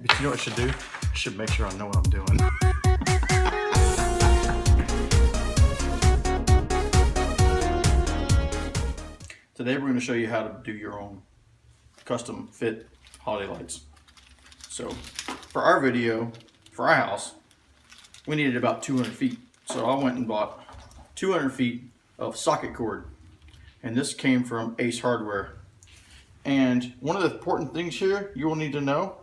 But you know what I should do? I should make sure I know what I'm doing. Today we're going to show you how to do your own custom fit holiday lights. So for our video, for our house, we needed about 200 feet. So I went and bought 200 feet of socket cord. And this came from Ace Hardware. And one of the important things here you will need to know,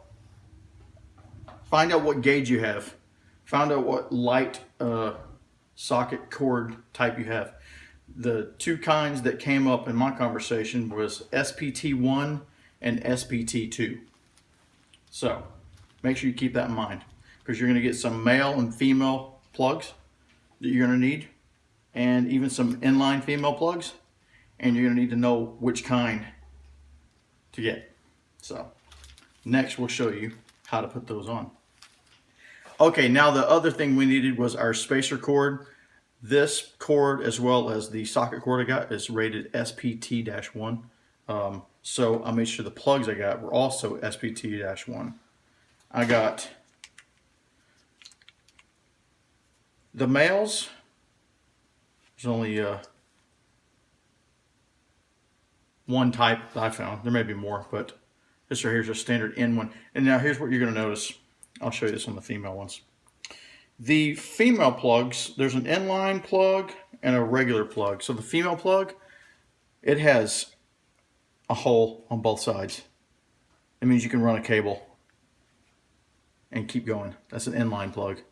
find out what gauge you have. Find out what light socket cord type you have. The two kinds that came up in my conversation was SPT1 and SPT2. So make sure you keep that in mind, because you're going to get some male and female plugs that you're going to need, and even some inline female plugs, and you're going to need to know which kind to get. So next we'll show you how to put those on. Okay, now the other thing we needed was our spacer cord. This cord, as well as the socket cord I got, is rated SPT-1. So I made sure the plugs I got were also SPT-1. I got the males. There's only one type that I found. There may be more, but this right here is a standard N one. And now here's what you're going to notice. I'll show you this on the female ones. The female plugs, there's an inline plug and a regular plug. So the female plug, it has a hole on both sides. That means you can run a cable and keep going. That's an inline plug.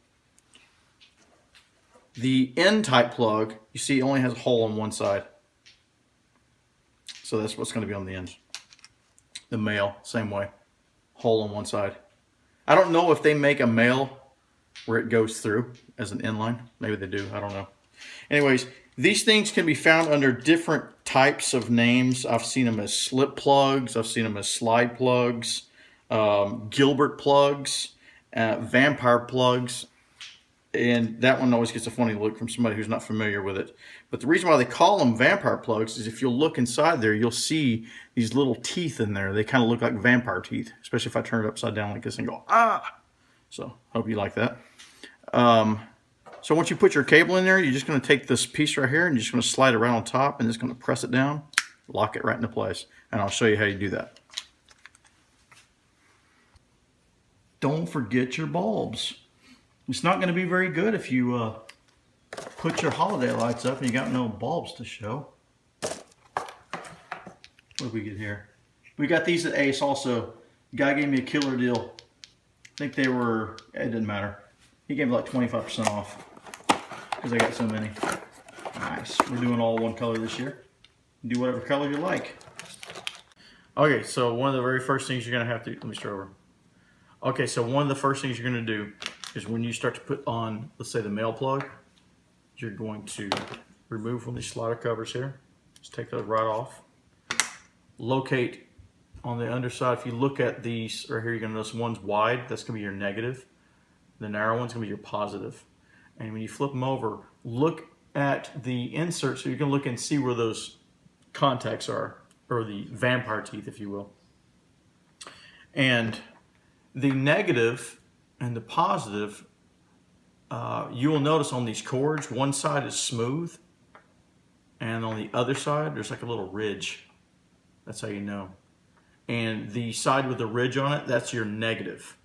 The N-type plug, you see, only has a hole on one side. So that's what's going to be on the ends. The male, same way. Hole on one side. I don't know if they make a male where it goes through as an inline. Maybe they do. I don't know. Anyways, these things can be found under different types of names. I've seen them as slip plugs. I've seen them as slide plugs, Gilbert plugs, vampire plugs. And that one always gets a funny look from somebody who's not familiar with it. But the reason why they call them vampire plugs is if you'll look inside there, you'll see these little teeth in there. They kind of look like vampire teeth, especially if I turn it upside down like this and go, ah! So, hope you like that. So once you put your cable in there, you're just going to take this piece right here and you're just going to slide it right on top and just going to press it down, lock it right into place. And I'll show you how you do that. Don't forget your bulbs. It's not going to be very good if you put your holiday lights up and you got no bulbs to show. What did we get here? We got these at Ace also. The guy gave me a killer deal. I think they were, it didn't matter. He gave me like 25% off because I got so many. Nice. We're doing all one color this year. Do whatever color you like. Okay, so one of the very first things you're going to have to, let me start over. Okay, so one of the first things you're going to do is when you start to put on, let's say the male plug, you're going to remove one of these slider covers here. Just take those right off. Locate on the underside, if you look at these right here, you're going to notice one's wide, that's going to be your negative. The narrow one's going to be your positive. And when you flip them over, look at the insert so you can look and see where those contacts are, or the vampire teeth, if you will. And the negative and the positive, you will notice on these cords, one side is smooth, and on the other side, there's like a little ridge. That's how you know. And the side with the ridge on it, that's your negative,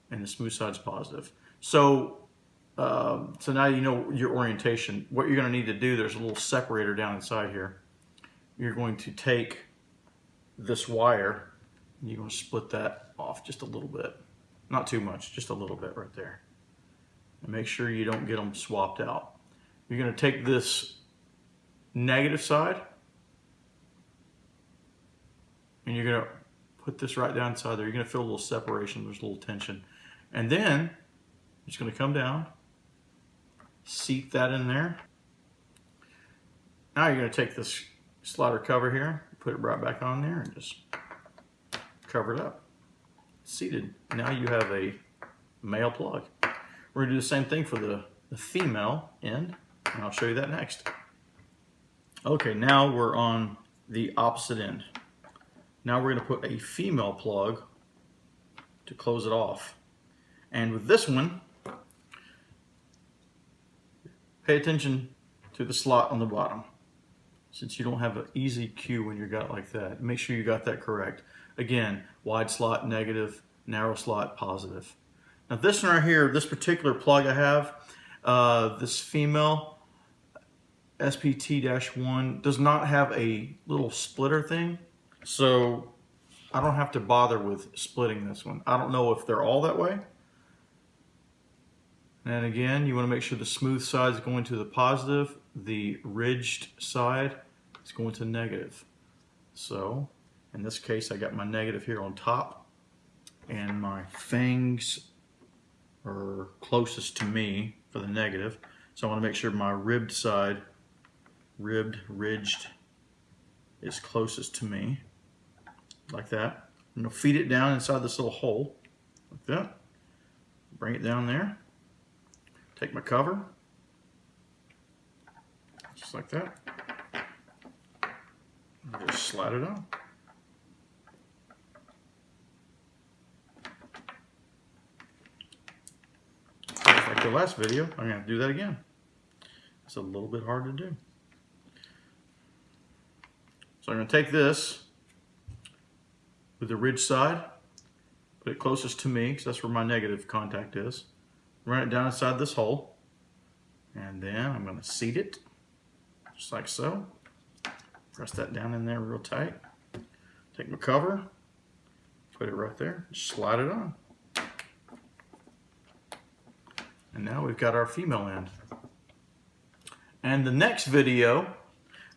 and the smooth side's positive. So, so now you know your orientation. What you're going to need to do, there's a little separator down inside here. You're going to take this wire, and you're going to split that off just a little bit. Not too much, just a little bit right there. And make sure you don't get them swapped out. You're going to take this negative side, and you're going to put this right down inside there. You're going to feel a little separation. There's a little tension. And then it's going to come down, seat that in there. Now you're going to take this slider cover here, put it right back on there, and just cover it up. Seated. Now you have a male plug. We're going to do the same thing for the female end, and I'll show you that next. Okay, now we're on the opposite end. Now we're going to put a female plug to close it off. And with this one, pay attention to the slot on the bottom. Since you don't have an easy cue when you got it like that, make sure you got that correct. Again, wide slot negative, narrow slot positive. Now this one right here, this particular plug I have, this female SPT-1 does not have a little splitter thing, so I don't have to bother with splitting this one. I don't know if they're all that way. And again, you want to make sure the smooth side is going to the positive, the ridged side is going to negative. So in this case, I got my negative here on top, and my fangs are closest to me for the negative. So I want to make sure my ribbed side, ridged, is closest to me, like that. I'm going to feed it down inside this little hole, like that. Bring it down there. Take my cover, just like that, and just slide it on. Just like the last video, I'm going to do that again. It's a little bit hard to do. So I'm going to take this with the ridge side, put it closest to me, because that's where my negative contact is. Run it down inside this hole, and then I'm going to seat it just like so. Press that down in there real tight. Take my cover, put it right there, slide it on. And now we've got our female end. And the next video,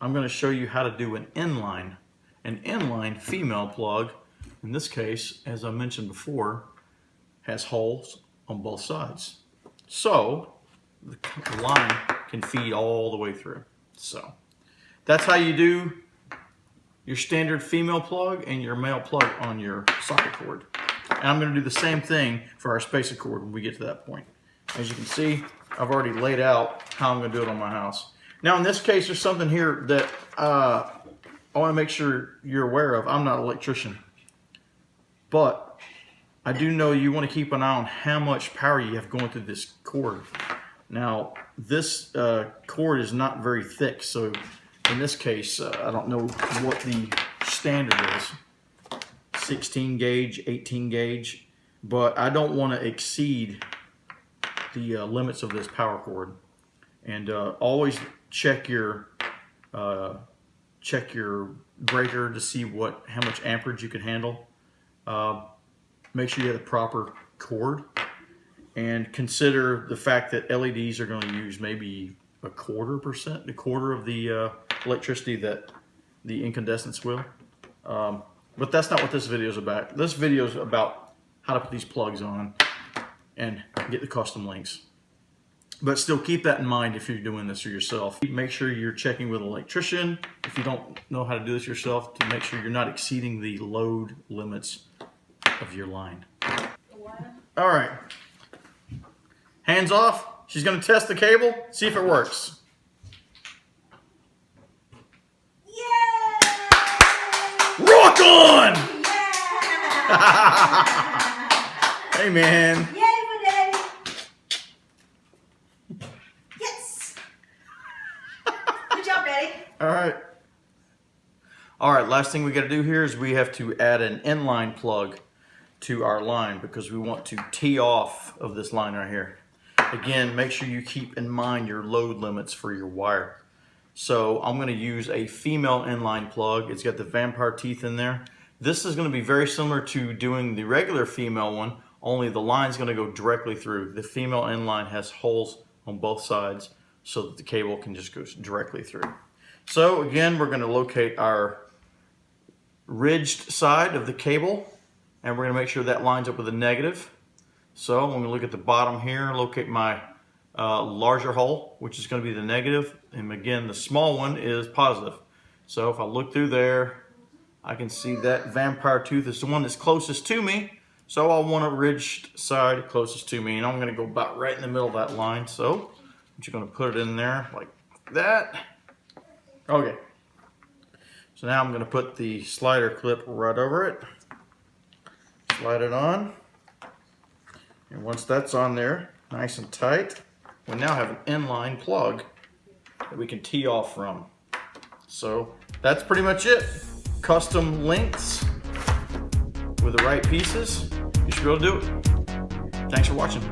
I'm going to show you how to do an inline female plug. In this case, as I mentioned before, has holes on both sides, so the line can feed all the way through. So that's how you do your standard female plug and your male plug on your socket cord. And I'm going to do the same thing for our spacer cord when we get to that point. As you can see, I've already laid out how I'm going to do it on my house. Now in this case, there's something here that I want to make sure you're aware of. I'm not an electrician, but I do know you want to keep an eye on how much power you have going through this cord. Now, this cord is not very thick, so in this case, I don't know what the standard is. 16 gauge, 18 gauge, but I don't want to exceed the limits of this power cord. And always check your breaker to see how much amperage you can handle. Make sure you have the proper cord, and consider the fact that LEDs are going to use maybe a quarter of the electricity that the incandescents will. But that's not what this video is about. This video is about how to put these plugs on and get the custom links. But still keep that in mind if you're doing this for yourself. Make sure you're checking with an electrician if you don't know how to do this yourself, to make sure you're not exceeding the load limits of your line. All right, hands off. She's going to test the cable, see if it works. Yay! Rock on! Yeah! Hey man. Yay, Daddy! Yes! Good job, Daddy. All right, last thing we got to do here is we have to add an inline plug to our line, because we want to tee off of this line right here. Again, make sure you keep in mind your load limits for your wire. So I'm going to use a female inline plug. It's got the vampire teeth in there. This is going to be very similar to doing the regular female one, only the line's going to go directly through. The female inline has holes on both sides so that the cable can just go directly through. So again, we're going to locate our ridged side of the cable, and we're going to make sure that lines up with a negative. So when we look at the bottom here, locate my larger hole, which is going to be the negative, and again the small one is positive. So if I look through there, I can see that vampire tooth is the one that's closest to me, so I want a ridged side closest to me, and I'm going to go about right in the middle of that line. So I'm just going to put it in there like that. Okay, so now I'm going to put the slider clip right over it, slide it on, And once that's on there, nice and tight, we now have an inline plug that we can tee off from. So that's pretty much it. Custom lengths with the right pieces. You should be able to do it. Thanks for watching.